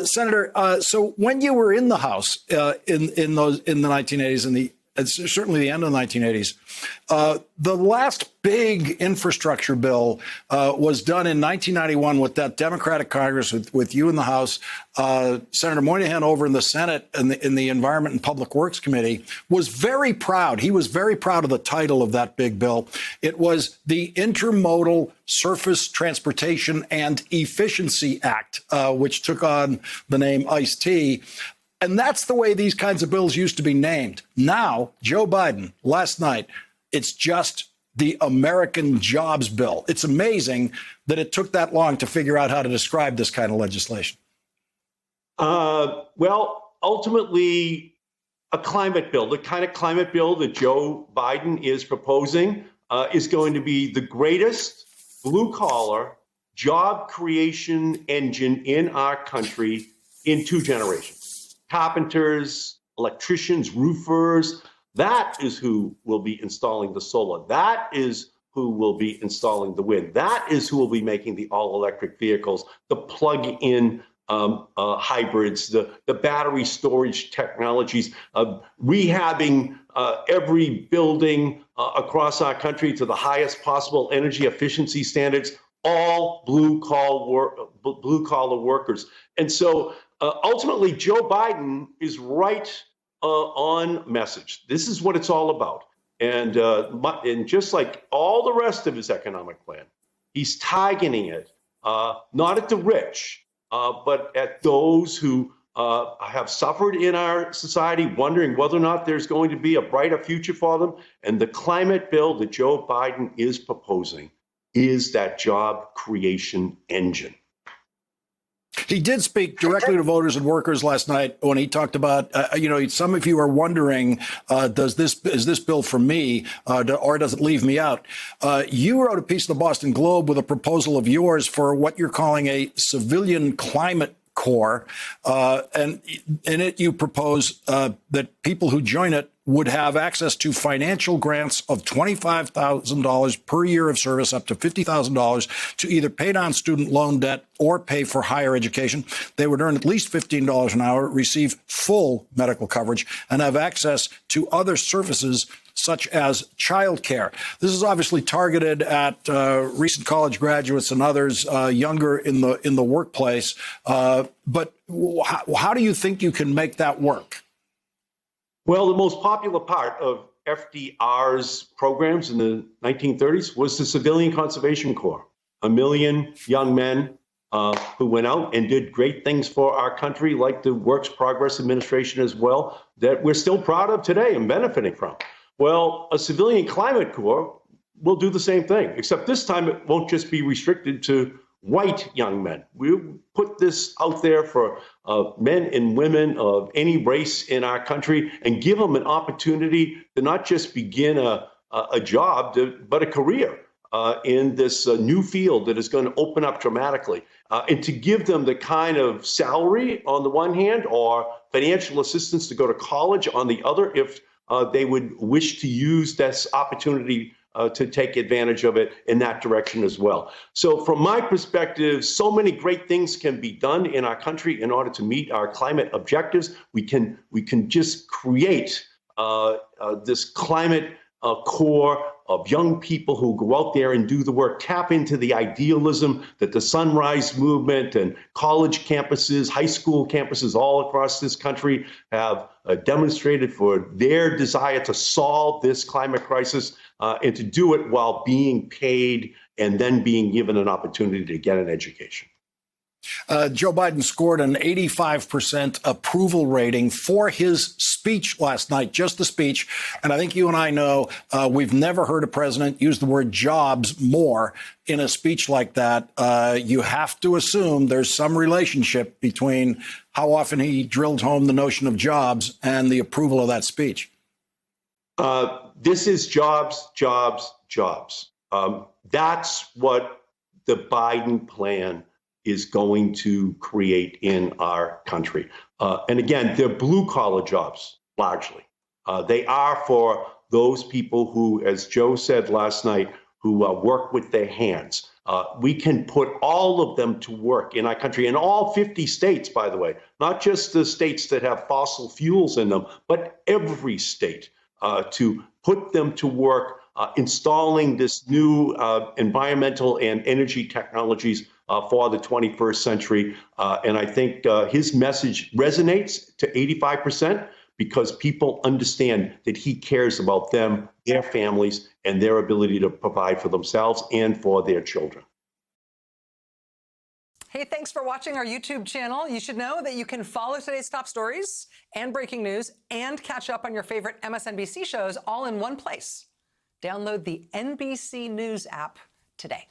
Senator, so when you were in the House in the 1980s and certainly the end of the 1980s, the last big infrastructure bill was done in 1991 with that Democratic Congress with you in the House, Senator Moynihan over in the Senate in the Environment and Public Works Committee was very proud. He was very proud of the title of that big bill. It was the Intermodal Surface Transportation and Efficiency Act, which took on the name ICE-T. And that's the way these kinds of bills used to be named. Now, Joe Biden, last night, it's just the American Jobs Bill. It's amazing that it took that long to figure out how to describe this kind of legislation. Well, ultimately, a climate bill, the kind of climate bill that Joe Biden is proposing is going to be the greatest blue-collar job creation engine in our country in 2 generations. Carpenters, electricians, roofers, that is who will be installing the solar. That is who will be installing the wind. That is who will be making the all-electric vehicles, the plug-in hybrids, the battery storage technologies, rehabbing every building across our country to the highest possible energy efficiency standards, all blue-collar workers. And so ultimately, Joe Biden is right on message. This is what it's all about. And just like all the rest of his economic plan, he's targeting it not at the rich, but at those who have suffered in our society, wondering whether or not there's going to be a brighter future for them. And the climate bill that Joe Biden is proposing is that job creation engine. He did speak directly to voters and workers last night when he talked about, some of you are wondering, is this bill for me or does it leave me out? You wrote a piece in the Boston Globe with a proposal of yours for what you're calling a civilian climate corps. And in it, you propose that people who join it would have access to financial grants of $25,000 per year of service, up to $50,000 to either pay down student loan debt or pay for higher education. They would earn at least $15 an hour, receive full medical coverage, and have access to other services such as childcare. This is obviously targeted at recent college graduates and others younger in the workplace. But how do you think you can make that work? Well, the most popular part of FDR's programs in the 1930s was the Civilian Conservation Corps. 1 million young men who went out and did great things for our country, like the Works Progress Administration as well, that we're still proud of today and benefiting from. Well, a Civilian Climate Corps will do the same thing, except this time it won't just be restricted to white young men. We put this out there for men and women of any race in our country and give them an opportunity to not just begin a job, but a career in this new field that is going to open up dramatically. And to give them the kind of salary on the one hand, or financial assistance to go to college on the other, if they would wish to use this opportunity to take advantage of it in that direction as well. So from my perspective, so many great things can be done in our country in order to meet our climate objectives. We can just create this climate core of young people who go out there and do the work, tap into the idealism that the Sunrise Movement and college campuses, high school campuses all across this country have demonstrated for their desire to solve this climate crisis and to do it while being paid and then being given an opportunity to get an education. Joe Biden scored an 85% approval rating for his speech last night, just the speech. And I think you and I know we've never heard a president use the word jobs more in a speech like that. You have to assume there's some relationship between how often he drilled home the notion of jobs and the approval of that speech. This is jobs, jobs, jobs. That's what the Biden plan is going to create in our country. And again, they're blue-collar jobs, largely. They are for those people who, as Joe said last night, who work with their hands. We can put all of them to work in our country, in all 50 states, by the way, not just the states that have fossil fuels in them, but every state, to put them to work installing this new environmental and energy technologies for the 21st century. And I think his message resonates to 85% because people understand that he cares about them, their families, and their ability to provide for themselves and for their children. Hey, thanks for watching our YouTube channel. You should know that you can follow today's top stories and breaking news and catch up on your favorite MSNBC shows all in one place. Download the NBC News app today.